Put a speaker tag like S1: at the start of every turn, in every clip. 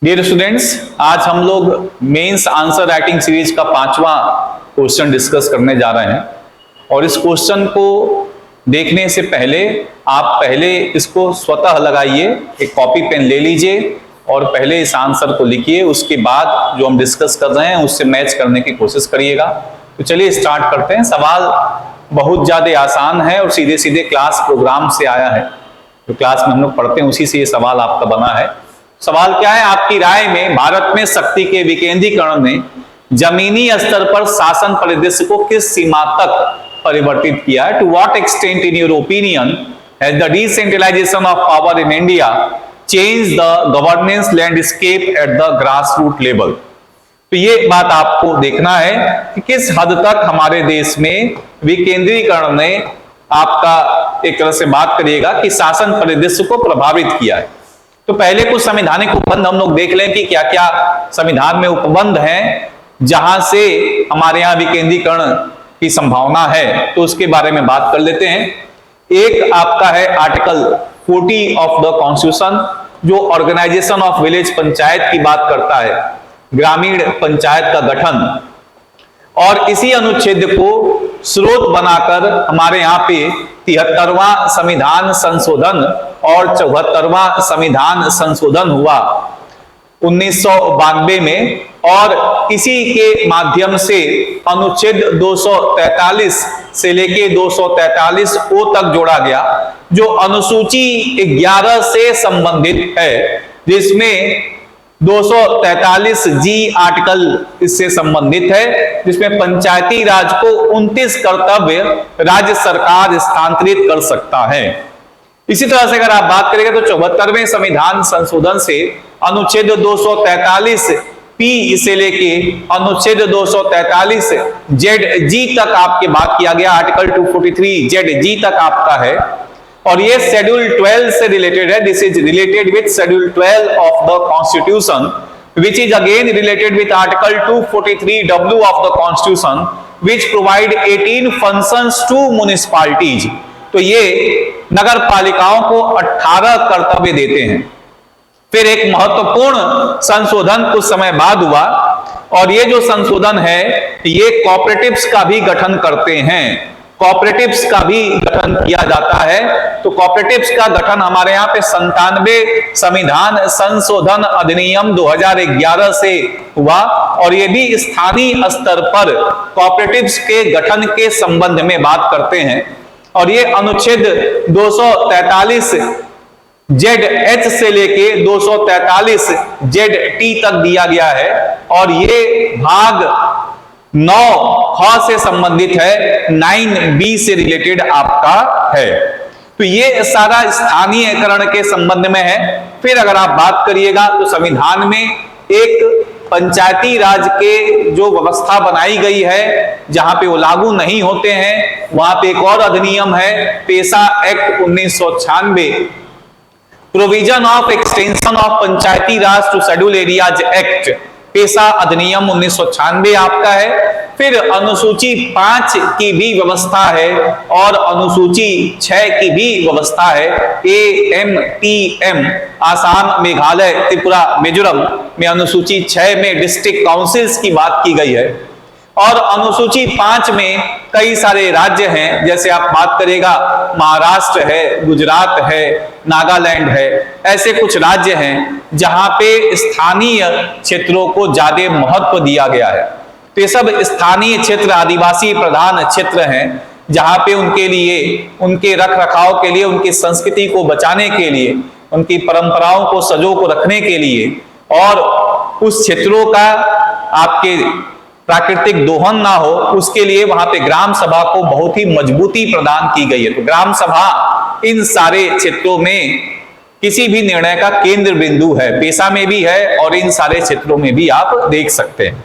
S1: Dear students, आज हम लोग मेंस आंसर राइटिंग सीरीज का 5वां क्वेश्चन डिस्कस करने जा रहे हैं। और इस क्वेश्चन को देखने से पहले आप पहले इसको स्वतः लगाइए, एक कॉपी पेन ले लीजिए और पहले इस आंसर को लिखिए। उसके बाद जो हम डिस्कस कर रहे हैं उससे मैच करने की कोशिश करिएगा। तो चलिए स्टार्ट करते हैं। सवाल बहुत ज्यादा आसान है और सीधे सीधे क्लास प्रोग्राम से आया है, जो क्लास में हम लोग पढ़ते हैं उसी से ये सवाल आपका बना है। सवाल क्या है? आपकी राय में भारत में शक्ति के विकेंद्रीकरण ने जमीनी स्तर पर शासन परिदृश्य को किस सीमा तक परिवर्तित किया है? To what extent in your opinion has the decentralisation of power in India change the governance landscape at the grassroot level? तो ये बात आपको देखना है कि किस हद तक हमारे देश में विकेंद्रीकरण ने आपका एक तरह से बात करिएगा कि शासन परिदृश्य को प्रभावित किया है। तो पहले कुछ संवैधानिक उपबंध हम लोग देख लें कि क्या क्या संविधान में उपबंध हैं जहां से हमारे यहाँ विकेंद्रीकरण की संभावना है, तो उसके बारे में बात कर लेते हैं। एक आपका है आर्टिकल 40 ऑफ द कॉन्स्टिट्यूशन, जो ऑर्गेनाइजेशन ऑफ विलेज पंचायत की बात करता है, ग्रामीण पंचायत का गठन। और इसी अनुच्छेद को स्रोत बनाकर हमारे यहाँ पे 73वां संविधान संशोधन और 74वां संविधान संशोधन हुआ 1992 में। और इसी के माध्यम से अनुच्छेद 243 से लेके 243 ओ तक जोड़ा गया, जो अनुसूची 11 से संबंधित है, जिसमें 243 जी आर्टिकल इससे संबंधित है, जिसमें पंचायती राज को 29 कर्तव्य राज्य सरकार स्थानांतरित कर सकता है। इसी तरह से अगर आप बात करेंगे तो 74वें संविधान संशोधन से अनुच्छेद 243 पी से लेके अनुच्छेद 243 जेड जी तक आपके बात किया गया, आर्टिकल 243 जेड जी तक आपका है। और ये शेड्यूल 12 से रिलेटेड है। This is related with schedule 12 of the constitution, which is again related with article 243 W of the constitution, which provide 18 functions to municipalities. तो ये नगर पालिकाओं को 18 कर्तव्य देते हैं। फिर एक महत्वपूर्ण संशोधन कुछ समय बाद हुआ, और ये जो संशोधन है ये कोऑपरेटिव्स का भी गठन करते हैं। कोऑपरेटिव्स का भी गठन किया जाता है। तो कोऑपरेटिव्स का गठन हमारे यहाँ पे 97 संविधान संशोधन अधिनियम 2011 से हुआ, और ये भी स्थानीय स्तर पर कोऑपरेटिव्स के गठन के संबंध में बात करते हैं। और ये अनुच्छेद 243 जेड एच से लेके 243 जेड टी तक दिया गया है, और ये भाग 9 ख से संबंधित है, 9B से रिलेटेड आपका है। तो ये सारा स्थानीयकरण के संबंध में है। फिर अगर आप बात करिएगा तो संविधान में एक पंचायती राज के जो व्यवस्था बनाई गई है, जहां पे वो लागू नहीं होते हैं, वहां पे एक और अधिनियम है, PESA act 1996, provision of extension of Panchayati Raj to schedule areas act, PESA अधिनियम 1996 आपका है। फिर अनुसूची 5 की भी व्यवस्था है और अनुसूची 6 की भी व्यवस्था है। AMTM, आसाम, मेघालय, त्रिपुरा, मिजोरम में अनुसूची 6 में डिस्ट्रिक्ट काउंसिल्स की बात की गई है। और अनुसूची 5 में कई सारे राज्य हैं, जैसे आप बात करेगा महाराष्ट्र है, गुजरात है, नागालैंड है, ऐसे कुछ राज्य हैं जहां पे स्थानीय क्षेत्रों को ज्यादा महत्व दिया गया है। तो ये सब स्थानीय क्षेत्र आदिवासी प्रधान क्षेत्र हैं, जहां पे उनके लिए, उनके रख रखाव के लिए, उनकी संस्कृति को बचाने के लिए, उनकी परंपराओं को सजो को रखने के लिए, और उस क्षेत्रों का आपके प्राकृतिक दोहन ना हो, उसके लिए वहां पे ग्राम सभा को बहुत ही मजबूती प्रदान की गई है। तो ग्राम सभा इन सारे क्षेत्रों में किसी भी निर्णय का केंद्र बिंदु है, पेशा में भी है और इन सारे क्षेत्रों में भी आप देख सकते हैं।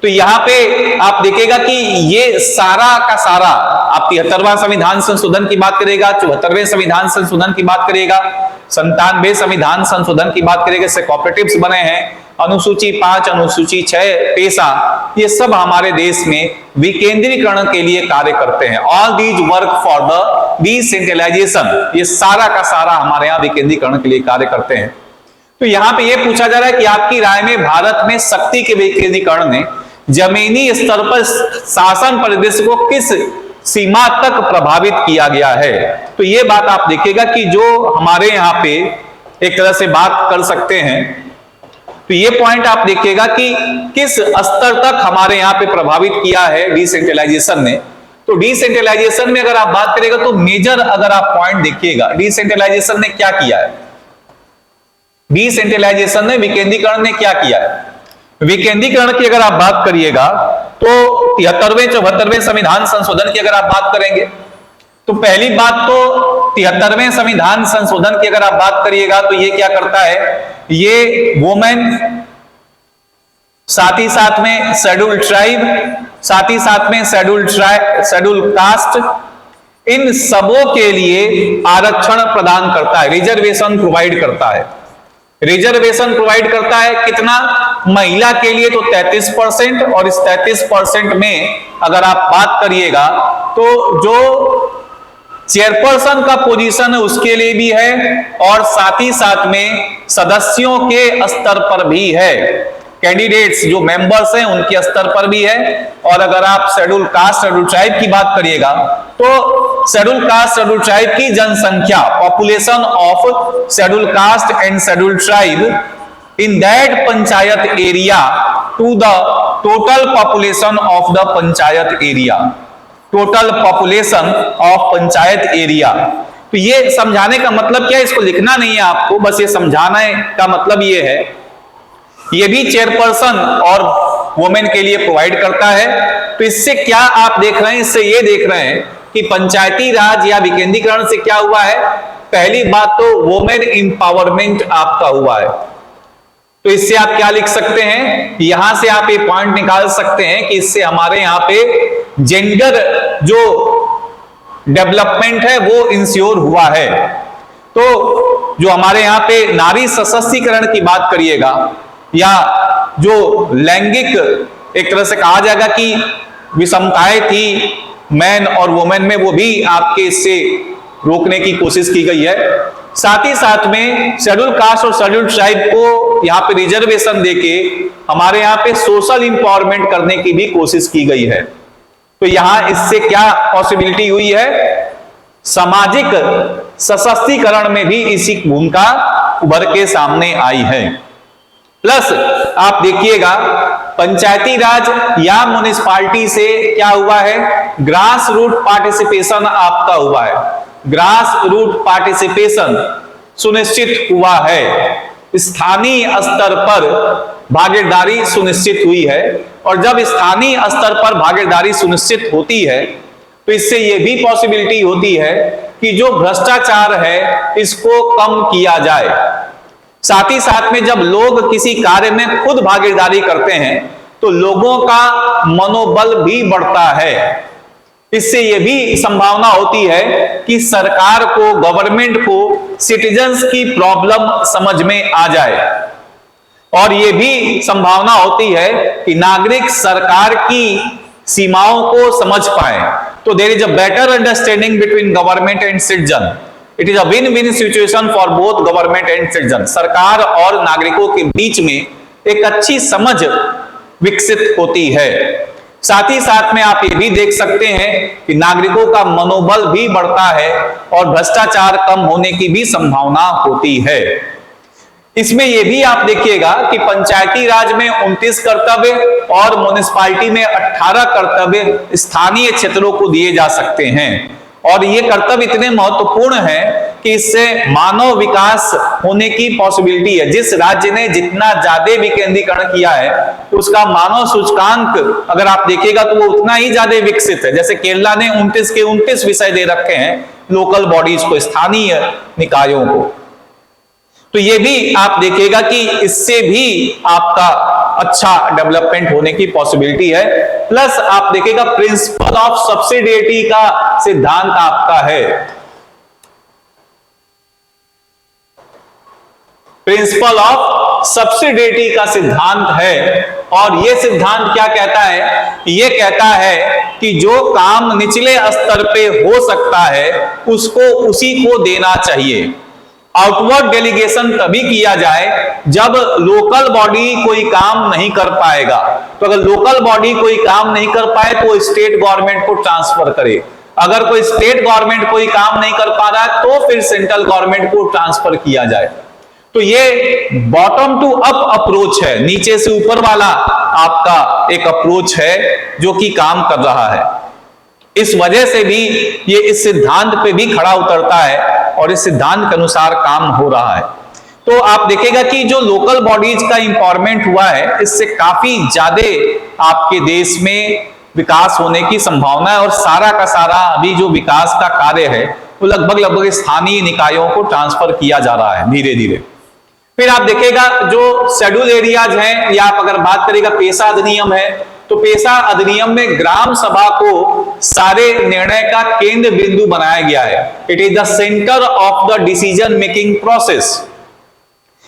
S1: तो यहां पे आप देखिएगा कि ये सारा का सारा आप 73वां संविधान संशोधन की बात करेगा, 74वें संविधान संशोधन की बात करेगा, 97वें संविधान संशोधन की बात करेगा, इससे कोऑपरेटिव्स बने हैं, अनुसूची 5, अनुसूची 6, पेशा, ये सब हमारे देश में विकेंद्रीकरण के लिए कार्य करते हैं। All these work for the decentralisation, ये सारा का सारा हमारे यहाँ विकेंद्रीकरण के लिए कार्य करते हैं। तो यहां पे ये पूछा जा रहा है कि आपकी राय में भारत में शक्ति के विकेंद्रीकरण ने जमीनी स्तर पर शासन परिदृश्य को किस सीमा तक प्रभावित किया गया है? तो ये बात आप देखिएगा कि जो हमारे यहाँ पे एक तरह से बात कर सकते हैं, तो ये पॉइंट आप देखिएगा कि किस स्तर तक हमारे यहाँ पे प्रभावित किया है डिसेंट्रलाइजेशन ने। तो डिसेंट्रलाइजेशन में अगर आप बात करेगा तो मेजर अगर आप पॉइंट देखिएगा, डिसेंट्रलाइजेशन ने क्या किया है? डिसेंट्रलाइजेशन ने, विकेंद्रीकरण ने क्या किया है? विकेंद्रीकरण की अगर आप बात करिएगा तो 73वें 74वें संविधान संशोधन की अगर आप बात करेंगे तो पहली बात तो 73वें संविधान संशोधन की अगर आप बात करिएगा तो ये क्या करता है, ये वुमेन, साथ ही साथ में शेड्यूल ट्राइब, साथ ही साथ में शेड्यूल कास्ट, इन सबों के लिए आरक्षण प्रदान करता है, रिजर्वेशन प्रोवाइड करता है। रिजर्वेशन प्रोवाइड करता है कितना? महिला के लिए तो 33% और इस 33% में अगर आप बात करिएगा तो जो चेयरपर्सन का पोजीशन है उसके लिए भी है और साथ ही साथ में सदस्यों के स्तर पर भी है, कैंडिडेट्स जो मेंबर्स हैं उनके स्तर पर भी है। और अगर आप शेड्यूल कास्ट शेड्यूल ट्राइब की बात करिएगा तो शेड्यूल कास्ट शेड्यूल ट्राइब की जनसंख्या, population of schedule caste and schedule tribe in that panchayat area to the total population of the panchayat area, total population of panchayat area. तो ये समझाने का मतलब क्या है, इसको लिखना नहीं है आपको, बस ये समझाने का मतलब ये है, ये भी चेयरपर्सन और वुमेन के लिए प्रोवाइड करता है। तो इससे क्या आप देख रहे हैं, इससे ये देख रहे हैं कि पंचायती राज या विकेंद्रीकरण से क्या हुआ है, पहली बात तो वुमेन इंपावरमेंट आपका हुआ है। तो इससे आप क्या लिख सकते हैं, यहां से आप ये पॉइंट निकाल सकते हैं कि इससे हमारे यहां पे जेंडर जो डेवलपमेंट है वो इंश्योर हुआ है। तो जो हमारे यहां पे नारी सशक्तिकरण की बात करिएगा या जो लैंगिक एक तरह से कहा जाएगा कि विषमताएं थी मैन और वुमेन में, वो भी आपके इससे रोकने की कोशिश की गई है। साथ ही साथ में शेड्यूल कास्ट और शेड्यूल ट्राइब को यहाँ पे रिजर्वेशन देके हमारे यहाँ पे सोशल इंपावरमेंट करने की भी कोशिश की गई है। तो यहां इससे क्या पॉसिबिलिटी हुई है, सामाजिक सशक्तिकरण में भी इसी भूमिका उभर के सामने आई है। प्लस आप देखिएगा पंचायती राज या म्युनिसिपालिटी से क्या हुआ है, ग्रास रूट पार्टिसिपेशन आपका हुआ है, ग्रास रूट पार्टिसिपेशन सुनिश्चित हुआ है, स्थानीय स्तर पर भागीदारी सुनिश्चित हुई है। और जब स्थानीय स्तर पर भागीदारी सुनिश्चित होती है तो इससे यह भी पॉसिबिलिटी होती है कि जो भ्रष्टाचार है इसको कम किया जाए। साथ ही साथ में जब लोग किसी कार्य में खुद भागीदारी करते हैं तो लोगों का मनोबल भी बढ़ता है। इससे यह भी संभावना होती है कि सरकार को, गवर्नमेंट को सिटीजन्स की प्रॉब्लम समझ में आ जाए और यह भी संभावना होती है कि नागरिक सरकार की सीमाओं को समझ पाए। तो there is a better understanding between government and citizen, it is a win win situation for both government and citizen. सरकार और नागरिकों के बीच में एक अच्छी समझ विकसित होती है। साथ ही साथ में आप ये भी देख सकते हैं कि नागरिकों का मनोबल भी बढ़ता है और भ्रष्टाचार कम होने की भी संभावना होती है। इसमें यह भी आप देखिएगा कि पंचायती राज में 29 कर्तव्य और म्युनिसिपैलिटी में 18 कर्तव्य स्थानीय क्षेत्रों को दिए जा सकते हैं। और ये कर्तव्य इतने महत्वपूर्ण हैं कि इससे मानव विकास होने की पॉसिबिलिटी है। जिस राज्य ने जितना ज्यादा विकेंद्रीकरण किया है उसका मानव सूचकांक अगर आप देखिएगा तो वो उतना ही ज्यादा विकसित है। जैसे केरला ने 29 के 29 विषय दे रखे हैं लोकल बॉडीज को, स्थानीय निकायों को। तो ये भी आप देखिएगा कि इससे भी आपका अच्छा डेवलपमेंट होने की पॉसिबिलिटी है। प्लस आप देखिएगा प्रिंसिपल ऑफ सब्सिडियरिटी का सिद्धांत आपका है, प्रिंसिपल ऑफ सब्सिडियरिटी का सिद्धांत है। और यह सिद्धांत क्या कहता है, यह कहता है कि जो काम निचले स्तर पे हो सकता है उसको उसी को देना चाहिए। आउटवर्ड डेलीगेशन तभी किया जाए जब लोकल बॉडी कोई काम नहीं कर पाएगा। तो अगर लोकल बॉडी कोई काम नहीं कर पाए तो स्टेट गवर्नमेंट को ट्रांसफर करे, अगर कोई स्टेट गवर्नमेंट कोई काम नहीं कर पा रहा है तो फिर सेंट्रल गवर्नमेंट को ट्रांसफर किया जाए। तो ये बॉटम टू अप अप्रोच है, नीचे से ऊपर वाला आपका एक अप्रोच है जो कि काम कर रहा है। इस वजह से भी ये इस सिद्धांत पे भी खड़ा उतरता है और इस सिद्धांत के अनुसार काम हो रहा है। तो आप देखेगा कि जो लोकल बॉडीज का इंपॉवरमेंट हुआ है, इससे काफी ज्यादा आपके देश में विकास होने की संभावना है और सारा का सारा अभी जो विकास का कार्य है वो लगभग स्थानीय निकायों को ट्रांसफर किया जा रहा है धीरे धीरे। फिर आप देखेगा जो शेड्यूल एरियाज हैं, या आप अगर बात करेगा पेशा अधिनियम है, तो पेशा अधिनियम में ग्राम सभा को सारे निर्णय का केंद्र बिंदु बनाया गया है। It is the centre of the decision making process.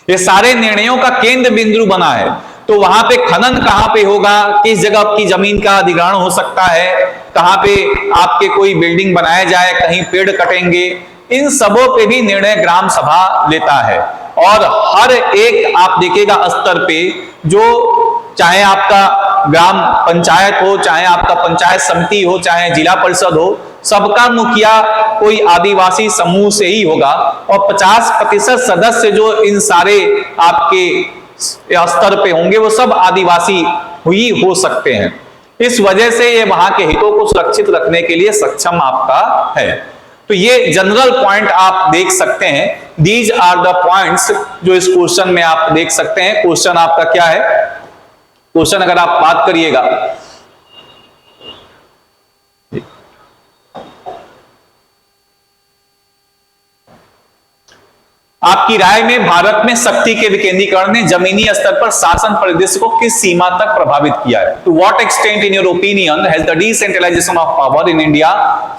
S1: ये सारे निर्णयों का केंद्र बिंदु बना है। तो वहां पे खनन कहां पे होगा, किस जगह की जमीन का अधिग्रहण हो सकता है, कहां पे आपके कोई बिल्डिंग बनाया जाए, कहीं पेड़ कटेंगे, इन सबों पे भी निर्णय ग्राम सभा लेता है। और हर एक आप देखिएगा स्तर पे, जो चाहे आपका ग्राम पंचायत हो, चाहे आपका पंचायत समिति हो, चाहे जिला परिषद हो, सबका मुखिया कोई आदिवासी समूह से ही होगा और 50% सदस्य जो इन सारे आपके स्तर पे होंगे वो सब आदिवासी ही हो सकते हैं। इस वजह से ये वहां के हितों को सुरक्षित रखने के लिए सक्षम आपका है। तो ये जनरल पॉइंट आप देख सकते हैं। दीज आर द पॉइंट्स जो इस क्वेश्चन में आप देख सकते हैं। क्वेश्चन आपका क्या है, क्वेश्चन अगर आप बात करिएगा, आपकी राय में भारत में शक्ति के विकेंद्रीकरण ने जमीनी स्तर पर शासन परिदृश्य को किस सीमा तक प्रभावित किया है? To what extent in your opinion has the decentralisation of power in India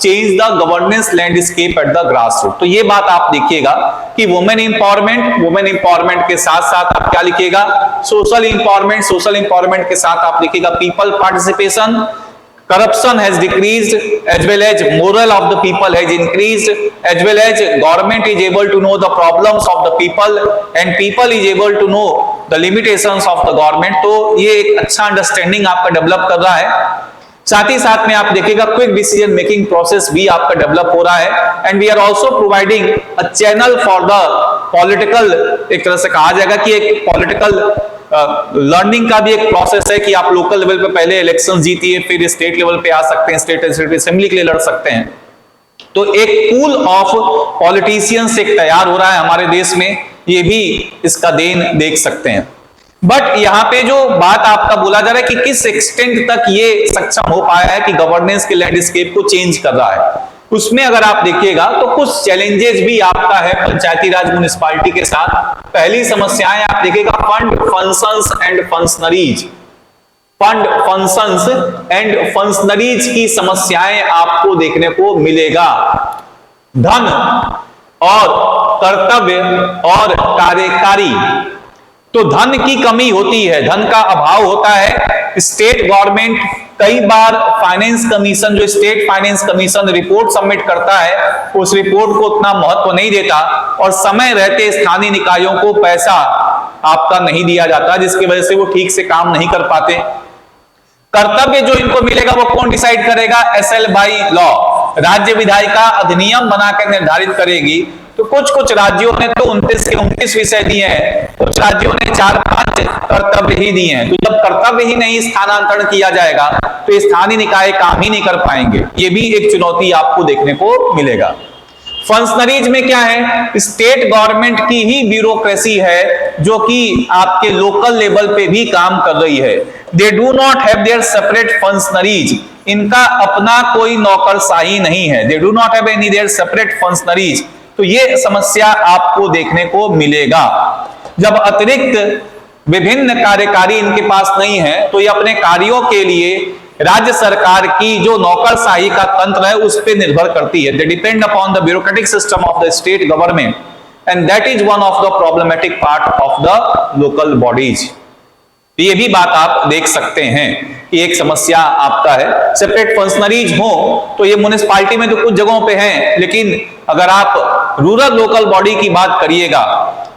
S1: change the governance landscape at the grass root? तो ये बात आप देखिएगा कि वुमेन इंपावरमेंट के साथ साथ आप क्या लिखिएगा, सोशल इंपावरमेंट के साथ आप लिखिएगा people participation, corruption has decreased as well as moral of the people has increased, as well as government is able to know the problems of the people and people is able to know the limitations of the government। तो ये एक अच्छा understanding आपका develop कर रहा है। साथ ही साथ में आप देखिएगा क्विक डिसीजन मेकिंग प्रोसेस भी आपका डेवलप हो रहा है। And we are also providing a channel for the political, एक तरह से कहा जाएगा कि एक पॉलिटिकल लर्निंग का भी एक प्रोसेस है कि आप लोकल लेवल पे पहले इलेक्शन जीतिए, फिर स्टेट लेवल पे आ सकते हैं, स्टेट असेंबली के लिए लड़ सकते हैं। तो एक पूल ऑफ पॉलिटिशियंस एक तैयार हो रहा है हमारे देश में, ये भी इसका देन देख सकते हैं। बट यहाँ पे जो बात आपका बोला जा रहा है कि किस एक्सटेंट तक ये सक्षम हो पाया है कि गवर्नेंस के लैंडस्केप को चेंज कर रहा है, उसमें अगर आप देखिएगा तो कुछ चैलेंजेस भी आपका है पंचायती राज म्युनिसिपैलिटी के साथ। पहली समस्याएं आप देखिएगा फंड फंक्शंस एंड फंक्शनरीज की समस्याएं आपको देखने को मिलेगा। धन और कर्तव्य और कार्यकारी, तो धन की कमी होती है, धन का अभाव होता है। स्टेट गवर्नमेंट कई बार फाइनेंस कमीशन, जो state finance commission report submit करता है, उस रिपोर्ट को उतना महत्व नहीं देता और समय रहते स्थानीय निकायों को पैसा आपका नहीं दिया जाता, जिसकी वजह से वो ठीक से काम नहीं कर पाते। कर्तव्य जो इनको मिलेगा वो कौन डिसाइड करेगा? एसएल बाई लॉ, राज्य विधायिका अधिनियम बनाकर निर्धारित करेगी। तो कुछ राज्यों ने तो 29 के 29 विषय दिए हैं, कुछ राज्यों ने 4-5 कर्तव्य ही दिए हैं। तो जब कर्तव्य ही नहीं स्थानांतरण किया जाएगा तो स्थानीय निकाय काम ही नहीं कर पाएंगे। ये भी एक चुनौती आपको देखने को मिलेगा। फंक्शनरीज में क्या है? स्टेट गवर्नमेंट की ही ब्यूरोक्रेसी है जो कि आपके लोकल लेवल पे भी काम कर रही है। दे do not have their separate functionaries, इनका अपना कोई नौकरशाही नहीं है। दे do not have any there separate functionaries. तो ये समस्या आपको देखने को मिलेगा। जब अतिरिक्त विभिन्न कार्यकारी इनके पास नहीं है तो ये अपने कार्यों के लिए राज्य सरकार की जो नौकरशाही का तंत्र है उस पर निर्भर करती है। They depend upon the bureaucratic system of the state government and that is one of the problematic part of the local bodies. ये भी बात आप देख सकते हैं कि एक समस्या आपका है। सेपरेट फंक्शनरीज हो तो ये म्युनिसिपैलिटी में तो कुछ जगहों पे हैं, लेकिन अगर आप रूरल लोकल बॉडी की बात करिएगा,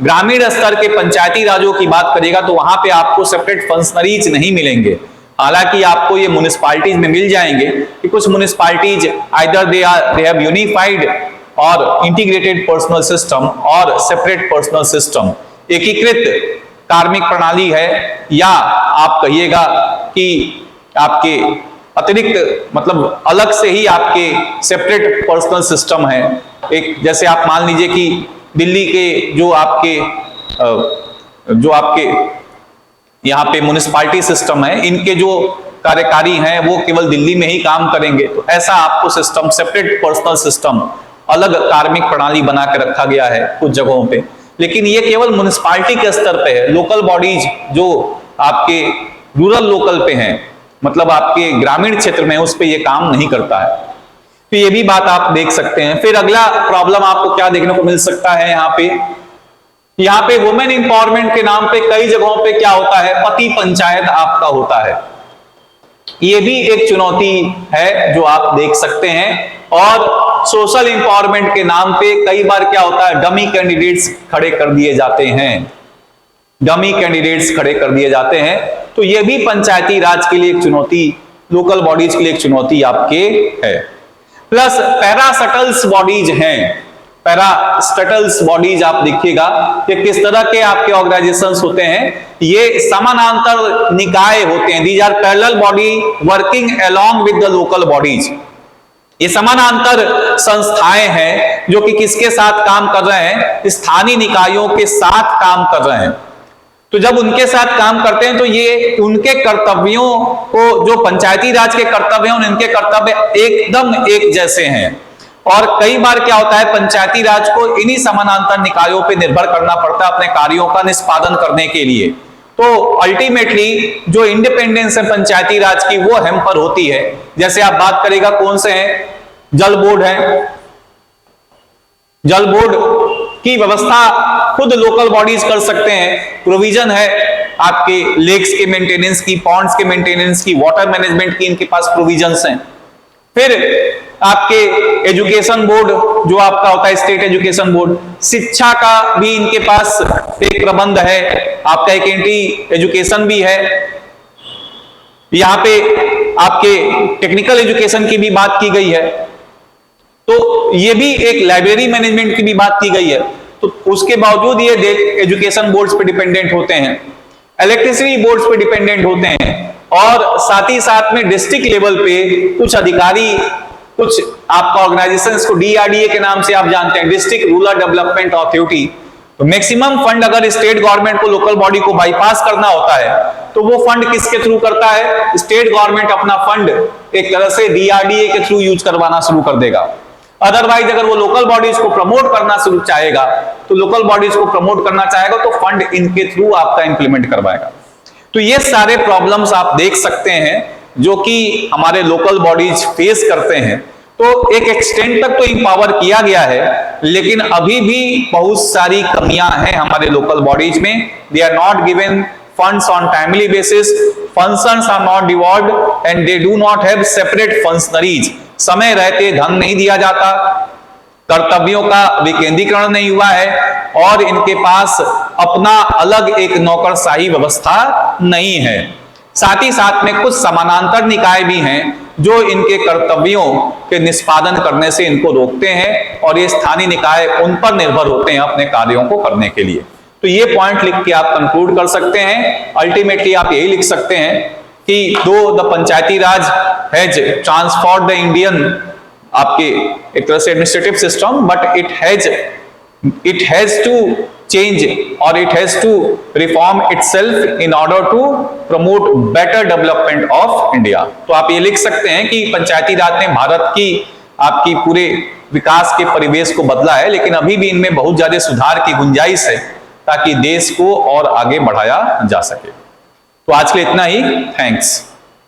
S1: ग्रामीण स्तर के पंचायती राजों की बात करिएगा, तो वहां पे आपको सेपरेट फंक्शनरीज नहीं मिलेंगे। हालांकि आपको ये म्युनिसिपैलिटीज में मिल जाएंगे कि कुछ municipalities either they have unified और इंटीग्रेटेड पर्सनल सिस्टम और सेपरेट पर्सनल सिस्टम, एकीकृत कार्मिक प्रणाली है, या आप कहिएगा कि आपके अतिरिक्त मतलब अलग से ही आपके सेपरेट पर्सनल सिस्टम है। एक जैसे आप मान लीजिए कि दिल्ली के जो आपके यहाँ पे म्युनिसिपैलिटी सिस्टम है, इनके जो कार्यकारी हैं वो केवल दिल्ली में ही काम करेंगे, तो ऐसा आपको सिस्टम सेपरेट पर्सनल सिस्टम, अलग कार्मिक प्रणाली बना के रखा गया है कुछ जगहों पे। लेकिन ये केवल म्युनिसिपैलिटी के स्तर पे है, लोकल बॉडीज जो आपके रूरल लोकल पे हैं, मतलब आपके ग्रामीण क्षेत्र में, उस पे ये काम नहीं करता है। तो ये भी बात आप देख सकते हैं। फिर अगला प्रॉब्लम आपको क्या देखने को मिल सकता है, यहाँ पे वुमेन इंपावरमेंट के नाम पे कई जगहों पे क्या होता है, पति पंचायत आपका होता है। ये भी एक चुनौती है जो आप देख सकते हैं। और सोशल इंपावरमेंट के नाम पे कई बार क्या होता है, डमी कैंडिडेट्स खड़े कर दिए जाते हैं, डमी कैंडिडेट्स खड़े कर दिए जाते हैं। तो ये भी पंचायती राज के लिए एक चुनौती, लोकल बॉडीज के लिए एक चुनौती आपके है। प्लस पैरास्टल्स बॉडीज हैं, पैरास्टल्स बॉडीज आप देखिएगा कि किस तरह के आपके ऑर्गेनाइजेशंस होते हैं। ये समानांतर निकाय होते हैं, these are parallel body working along with the local bodies. ये समानांतर संस्थाएं हैं जो कि किसके साथ काम कर रहे हैं, स्थानीय निकायों के साथ काम कर रहे हैं। तो जब उनके साथ काम करते हैं तो ये उनके कर्तव्यों को, जो पंचायती राज के कर्तव्य हैं, उनके कर्तव्य एकदम एक जैसे हैं। और कई बार क्या होता है, पंचायती राज को इन्हीं समानांतर निकायों पे निर्भर करना पड़ता है अपने कार्यों का निष्पादन करने के लिए। तो अल्टीमेटली जो इंडिपेंडेंस है पंचायती राज की, वो हैम्पर होती है। जैसे आप बात करेगा कौन से हैं, जल बोर्ड है, जल बोर्ड की व्यवस्था खुद लोकल बॉडीज कर सकते हैं। प्रोविजन है आपके लेक्स के मेंटेनेंस की, पॉन्ड्स के मेंटेनेंस की, वाटर मैनेजमेंट की, इनके पास प्रोविजंस हैं। फिर आपके एजुकेशन बोर्ड जो आपका होता है, स्टेट एजुकेशन बोर्ड, शिक्षा का भी इनके पास एक प्रबंध है, आपका एक एंटी एजुकेशन भी है। यहाँ पे आपके टेक्निकल एजुकेशन की भी बात की गई है, तो ये भी एक लाइब्रेरी मैनेजमेंट की भी बात की गई है। तो उसके बावजूद ये एजुकेशन बोर्ड्स पे डिपेंडेंट होते हैं, इलेक्ट्रिसिटी बोर्ड्स पे डिपेंडेंट होते हैं, और साथ ही साथ में डिस्ट्रिक्ट लेवल पे कुछ अधिकारी, कुछ आपका ऑर्गेनाइजेशन को DRDA के नाम से आप जानते हैं, डिस्ट्रिक्ट रूरल डेवलपमेंट अथॉरिटी। तो मैक्सिमम फंड अगर स्टेट गवर्नमेंट को लोकल बॉडी को बाईपास करना होता है तो वो फंड किसके थ्रू करता है, स्टेट गवर्नमेंट अपना फंड एक तरह से DRDA के थ्रू यूज करवाना शुरू कर देगा। अदरवाइज अगर वो लोकल बॉडीज को प्रमोट करना शुरू चाहेगा, तो लोकल बॉडीज को प्रमोट करना चाहेगा तो फंड इनके थ्रू आपका इंप्लीमेंट करवाएगा। तो ये सारे प्रॉब्लम्स आप देख सकते हैं जो कि हमारे लोकल बॉडीज फेस करते हैं। तो एक एक्सटेंट तक तो इंपावर किया गया है, लेकिन अभी भी बहुत सारी कमियां हैं हमारे लोकल बॉडीज में। They are not given funds on timely basis, functions are not devolved and they do not have separate functionaries. समय रहते धन नहीं दिया जाता, कर्तव्यों का विकेंद्रीकरण नहीं हुआ है, और इनके पास अपना अलग एक नौकरशाही व्यवस्था नहीं है। साथ ही साथ में कुछ समानांतर निकाय भी हैं जो इनके कर्तव्यों के निष्पादन करने से इनको रोकते हैं, और ये स्थानीय निकाय उन पर निर्भर होते हैं अपने कार्यों को करने के लिए। तो ये पॉइंट लिख के आप कंक्लूड कर सकते हैं। अल्टीमेटली आप यही लिख सकते हैं कि दो the Panchayati Raj has transformed the Indian आपके एक तरह से administrative system, but it has to change or it has to reform itself in order to promote better development of India। तो आप ये लिख सकते हैं कि पंचायती राज ने भारत की आपकी पूरे विकास के परिवेश को बदला है, लेकिन अभी भी इनमें बहुत ज्यादा सुधार की गुंजाइश है ताकि देश को और आगे बढ़ाया जा सके। तो आज के लिए इतना ही, थैंक्स।